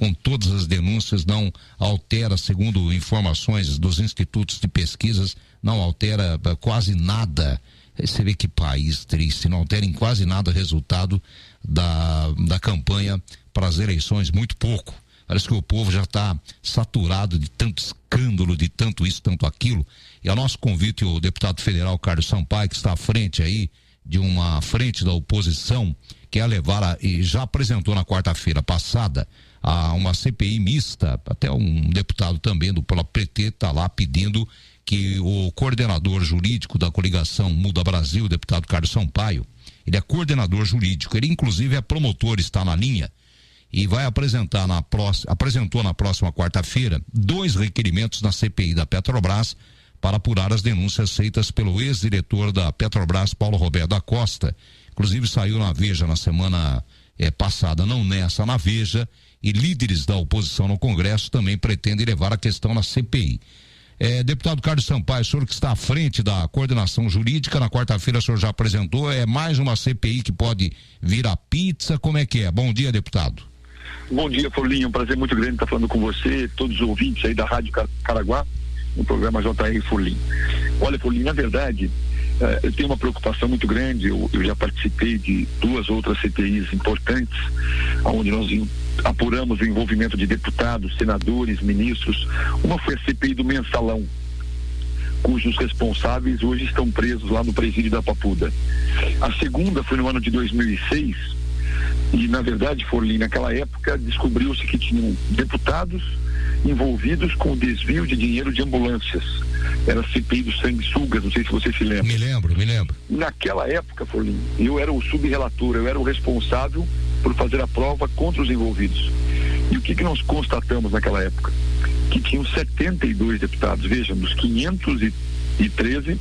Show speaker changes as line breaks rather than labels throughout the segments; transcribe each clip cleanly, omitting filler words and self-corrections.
com todas as denúncias, não altera, segundo informações dos institutos de pesquisas, não altera quase nada. Você vê que país triste, não altera em quase nada o resultado da campanha para as eleições, muito pouco. Parece que o povo já está saturado de tanto escândalo, de tanto isso, tanto aquilo. E a nosso convite, o deputado federal Carlos Sampaio, que está à frente aí de uma frente da oposição, que é levar, e já apresentou na quarta-feira passada, a uma CPI mista, até um deputado também do PT está lá pedindo que o coordenador jurídico da coligação Muda Brasil, o deputado Carlos Sampaio, ele é coordenador jurídico, ele inclusive é promotor, está na linha, e vai apresentou na próxima quarta-feira 2 requerimentos na CPI da Petrobras para apurar as denúncias feitas pelo ex-diretor da Petrobras, Paulo Roberto da Costa. Inclusive saiu na Veja na semana passada, não nessa, na Veja, e líderes da oposição no Congresso também pretendem levar a questão na CPI. Deputado Carlos Sampaio, o senhor que está à frente da coordenação jurídica, na quarta-feira o senhor já apresentou, mais uma CPI que pode virar pizza, como é que é? Bom dia, deputado.
Bom dia, Forlinho, um prazer muito grande estar falando com você, todos os ouvintes aí da Rádio Caraguá, no programa JR Forlinho. Olha, Forlinho, na verdade, eu tenho uma preocupação muito grande, eu já participei de 2 outras CPIs importantes, onde nós apuramos o envolvimento de deputados, senadores, ministros. Uma foi a CPI do Mensalão, cujos responsáveis hoje estão presos lá no presídio da Papuda. A segunda foi no ano de 2006, e na verdade, Forlinho, naquela época descobriu-se que tinham deputados envolvidos com o desvio de dinheiro de ambulâncias. Era a CPI dos sanguessugas, não sei se você se lembra.
Me lembro.
Naquela época, Forlinho, eu era o subrelator, eu era o responsável por fazer a prova contra os envolvidos. E o que nós constatamos naquela época? Que tinham 72 deputados, vejam, dos 513,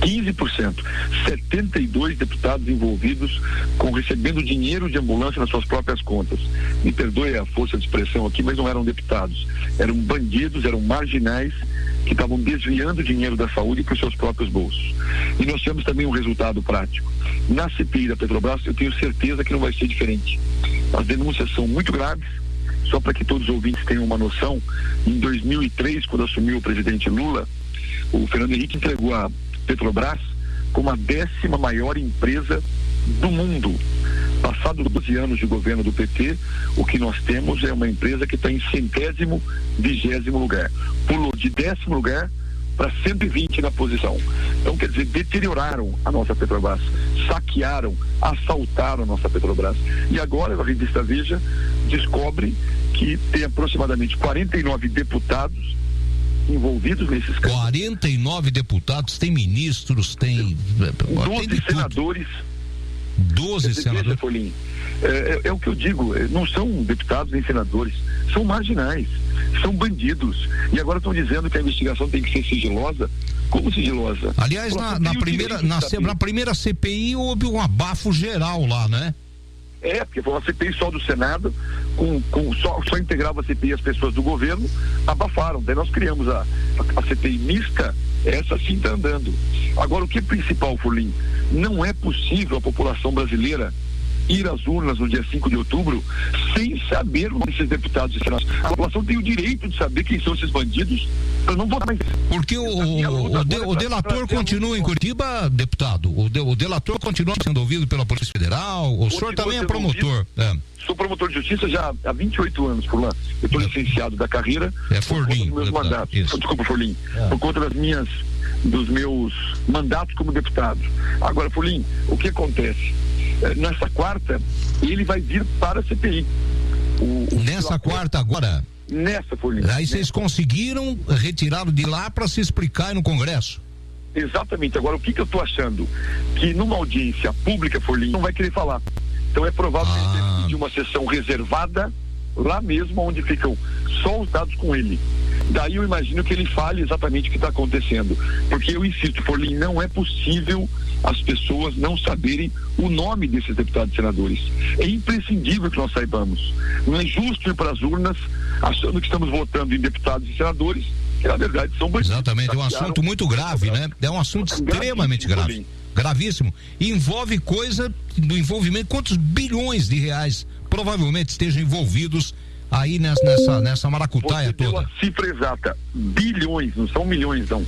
15%, 72 deputados envolvidos com recebendo dinheiro de ambulância nas suas próprias contas. Me perdoe a força de expressão aqui, mas não eram deputados, eram bandidos, eram marginais que estavam desviando dinheiro da saúde para os seus próprios bolsos. E nós temos também um resultado prático. Na CPI da Petrobras, eu tenho certeza que não vai ser diferente. As denúncias são muito graves. Só para que todos os ouvintes tenham uma noção, em 2003, quando assumiu o presidente Lula, o Fernando Henrique entregou a Petrobras como a 10ª maior empresa do mundo. Passados 12 anos de governo do PT, o que nós temos é uma empresa que está em 120º lugar. Pulou de 10º lugar para 120 na posição. Então, quer dizer, deterioraram a nossa Petrobras, saquearam, assaltaram a nossa Petrobras. E agora a revista Veja descobre que tem aproximadamente 49 deputados envolvidos nesses casos.
49 deputados, tem ministros, tem
12 senadores.
12 senadores.
É o que eu digo, não são deputados nem senadores, são marginais, são bandidos. E agora estão dizendo que a investigação tem que ser sigilosa. Como sigilosa?
Aliás, na primeira CPI houve um abafo geral lá, né?
Porque foi uma CPI só do Senado, só integrava a CPI as pessoas do governo, abafaram. Daí nós criamos a CPI mista, essa sim está andando. Agora, o que é principal, Forlinho? Não é possível a população brasileira ir às urnas no dia 5 de outubro sem saber o nome desses deputados e senadores. A população tem o direito de saber quem são esses bandidos para não votar mais.
Porque o delator continua em Curitiba, deputado? O delator continua sendo ouvido pela Polícia Federal? O senhor também é promotor?
Sou promotor de justiça já há 28 anos por lá. Eu estou licenciado da carreira.
Forlinho.
Por conta dos meus mandatos. Desculpa, Forlinho. Por conta dos meus mandatos como deputado. Agora, Forlinho, o que acontece? Nessa quarta, ele vai vir para a CPI.
Nessa quarta agora?
Nessa, Forlinho.
Aí vocês conseguiram retirá-lo de lá para se explicar no Congresso?
Exatamente. Agora, o que eu estou achando? Que numa audiência pública, Forlinho, não vai querer falar. Então é provável que ele tenha que pedir uma sessão reservada lá mesmo, onde ficam só os dados com ele. Daí eu imagino que ele fale exatamente o que está acontecendo. Porque eu insisto, Forlinho, não é possível as pessoas não saberem o nome desses deputados e senadores. É imprescindível que nós saibamos. Não é justo ir para as urnas achando que estamos votando em deputados e senadores que na verdade são bandidos.
Exatamente, é um assunto muito grave, né? É um assunto extremamente grave. Gravíssimo. Envolve coisa do envolvimento, quantos bilhões de reais provavelmente estejam envolvidos aí nessa maracutaia toda?
A cifra exata, bilhões, não são milhões não,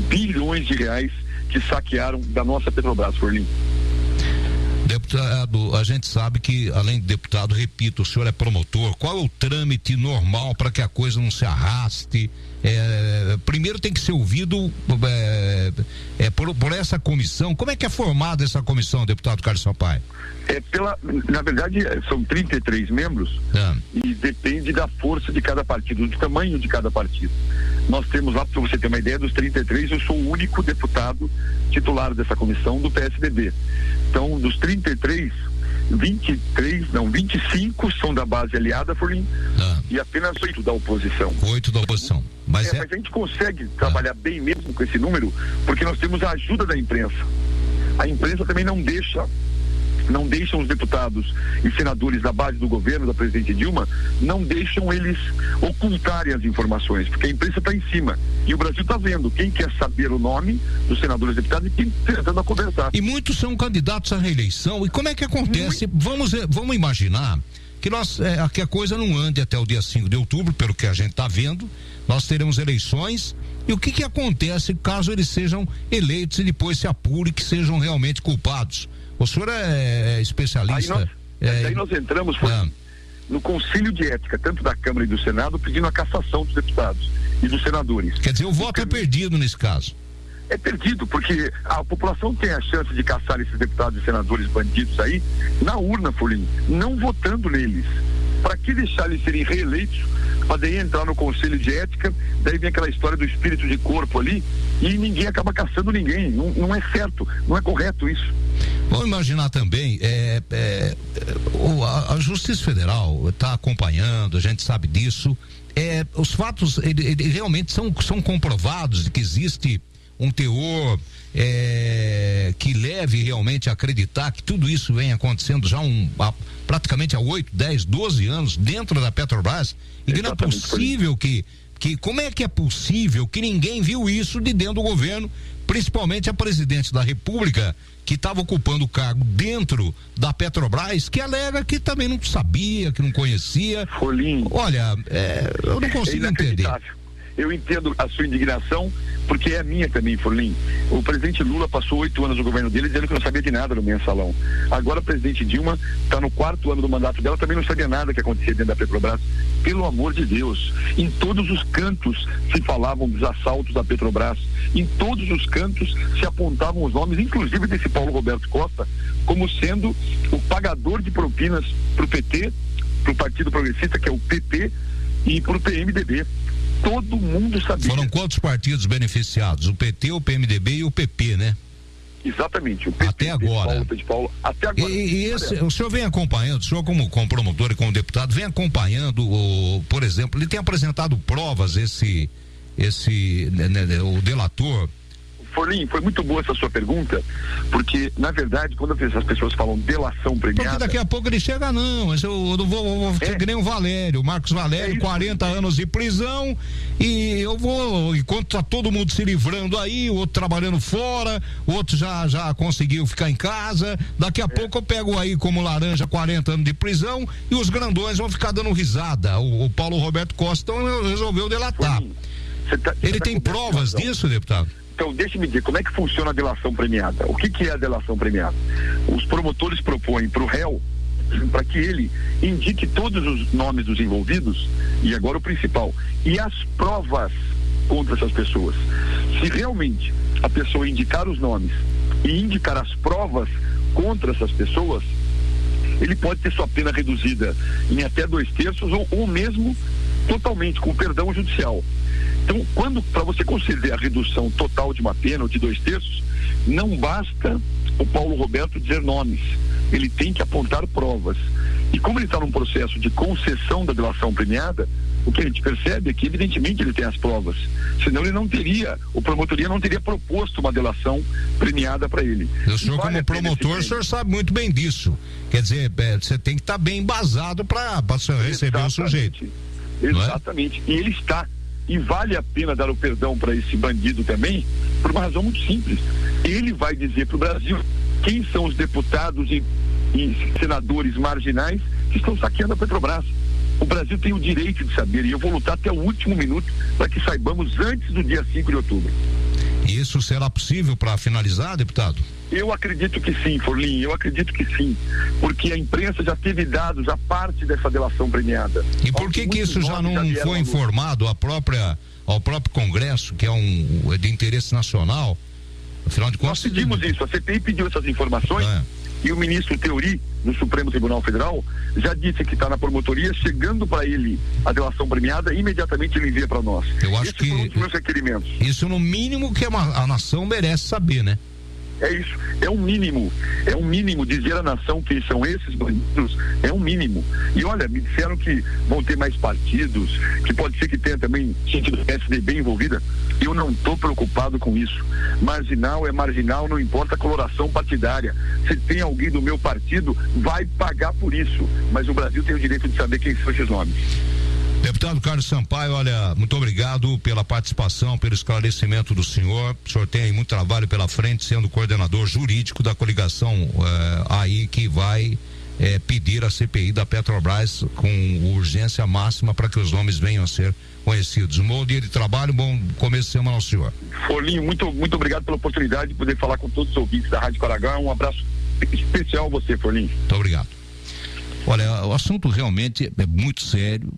bilhões de reais que saquearam da nossa Petrobras, Forlim.
Deputado, a gente sabe que, além de deputado, repito, o senhor é promotor. Qual é o trâmite normal para que a coisa não se arraste? Primeiro tem que ser ouvido por essa comissão. Como é que é formada essa comissão, deputado Carlos Sampaio?
Na verdade, são 33 membros e depende da força de cada partido, do tamanho de cada partido. Nós temos lá, para você ter uma ideia, dos 33, eu sou o único deputado titular dessa comissão do PSDB. Então, dos 33, 25 são da base aliada, Forlim, e apenas 8 da oposição.
8 da oposição. Mas
a gente consegue trabalhar bem mesmo com esse número, porque nós temos a ajuda da imprensa. A imprensa também não deixam os deputados e senadores da base do governo, da presidente Dilma, não deixam eles ocultarem as informações, porque a imprensa está em cima. E o Brasil está vendo quem quer saber o nome dos senadores e deputados e quem tentando conversar.
E muitos são candidatos à reeleição. E como é que acontece? Vamos imaginar que a coisa não ande até o dia 5 de outubro, pelo que a gente está vendo. Nós teremos eleições. E o que acontece caso eles sejam eleitos e depois se apure que sejam realmente culpados? O senhor é especialista.
Aí nós entramos no Conselho de Ética, tanto da Câmara e do Senado, pedindo a cassação dos deputados e dos senadores.
Quer dizer, o voto é perdido nesse caso?
É perdido, porque a população tem a chance de caçar esses deputados e senadores bandidos aí na urna, Forlim, não votando neles. Para que deixar eles serem reeleitos, para daí entrar no Conselho de Ética, daí vem aquela história do espírito de corpo ali, e ninguém acaba caçando ninguém. Não é certo, não é correto isso.
Vamos imaginar também, a Justiça Federal está acompanhando, a gente sabe disso. Os fatos realmente são comprovados de que existe um teor que leve realmente a acreditar que tudo isso vem acontecendo já praticamente há 8, 10, 12 anos dentro da Petrobras, e que não é possível como é que é possível que ninguém viu isso de dentro do governo, principalmente a presidente da República, que estava ocupando o cargo dentro da Petrobras, que alega que também não sabia, que não conhecia.
Forlim.
Olha, eu não consigo entender.
Eu entendo a sua indignação, porque é a minha também, Forlim. O presidente Lula passou 8 anos no governo dele dizendo que não sabia de nada no mensalão. Agora a presidente Dilma está no 4º ano do mandato dela, também não sabia nada que acontecia dentro da Petrobras. Pelo amor de Deus, em todos os cantos se falavam dos assaltos da Petrobras, em todos os cantos se apontavam os nomes, inclusive desse Paulo Roberto Costa, como sendo o pagador de propinas para o PT, para o Partido Progressista, que é o PP, e para o PMDB. Todo mundo sabia.
Foram quantos partidos beneficiados? O PT, o PMDB e o PP, né?
Exatamente, o PT.
Até agora.
Até agora.
O senhor vem acompanhando, o senhor como promotor e como deputado, vem acompanhando, por exemplo, ele tem apresentado provas, o delator.
Forlim, foi muito boa essa sua pergunta, porque, na verdade, quando as pessoas falam delação premiada...
Porque daqui a pouco ele chega, mas eu não vou ser que nem o Valério, o Marcos Valério, 40 anos de prisão, e eu vou, enquanto tá todo mundo se livrando aí, o outro trabalhando fora, o outro já conseguiu ficar em casa, daqui a pouco eu pego aí como laranja 40 anos de prisão, e os grandões vão ficar dando risada. O Paulo Roberto Costa resolveu delatar.
Forlim,
ele tem provas disso, deputado?
Então, deixe-me dizer, como é que funciona a delação premiada? O que é a delação premiada? Os promotores propõem para o réu, para que ele indique todos os nomes dos envolvidos, e agora o principal, e as provas contra essas pessoas. Se realmente a pessoa indicar os nomes e indicar as provas contra essas pessoas, ele pode ter sua pena reduzida em até 2/3 ou mesmo totalmente, com perdão judicial. Então, para você conceder a redução total de uma pena ou de 2/3, não basta o Paulo Roberto dizer nomes, ele tem que apontar provas. E como ele está num processo de concessão da delação premiada, o que a gente percebe é que, evidentemente, ele tem as provas. Senão o promotoria não teria proposto uma delação premiada para ele.
O senhor, como promotor, o senhor sabe muito bem disso. Quer dizer, você tem que estar bem embasado para receber o sujeito.
Exatamente. E ele está. E vale a pena dar o perdão para esse bandido também, por uma razão muito simples. Ele vai dizer para o Brasil quem são os deputados e senadores marginais que estão saqueando a Petrobras. O Brasil tem o direito de saber, e eu vou lutar até o último minuto para que saibamos antes do dia 5 de outubro.
Isso será possível para finalizar, deputado?
Eu acredito que sim, Forlim, eu acredito que sim, porque a imprensa já teve dados a parte dessa delação premiada.
E por que isso já não foi informado ao próprio Congresso, que é de interesse nacional? Afinal de contas...
Nós pedimos isso, a CPI pediu essas informações e o ministro Teori, do Supremo Tribunal Federal, já disse que está na promotoria, chegando para ele a delação premiada, imediatamente ele envia para nós.
Eu acho que
foi um dos meus requerimentos.
Isso no mínimo que a nação merece saber, né?
É isso, é um mínimo dizer à nação que são esses bandidos, é um mínimo. E olha, me disseram que vão ter mais partidos, que pode ser que tenha também gente do PSDB envolvida. Eu não estou preocupado com isso. Marginal é marginal, não importa a coloração partidária. Se tem alguém do meu partido, vai pagar por isso. Mas o Brasil tem o direito de saber quem são esses nomes.
Deputado Carlos Sampaio, olha, muito obrigado pela participação, pelo esclarecimento do senhor. O senhor tem aí muito trabalho pela frente, sendo coordenador jurídico da coligação aí que vai pedir a CPI da Petrobras com urgência máxima para que os nomes venham a ser conhecidos. Um bom dia de trabalho, bom começo de semana ao senhor.
Forlinho, muito obrigado pela oportunidade de poder falar com todos os ouvintes da Rádio Paragá. Um abraço especial a você, Forlinho.
Muito obrigado. Olha, o assunto realmente é muito sério.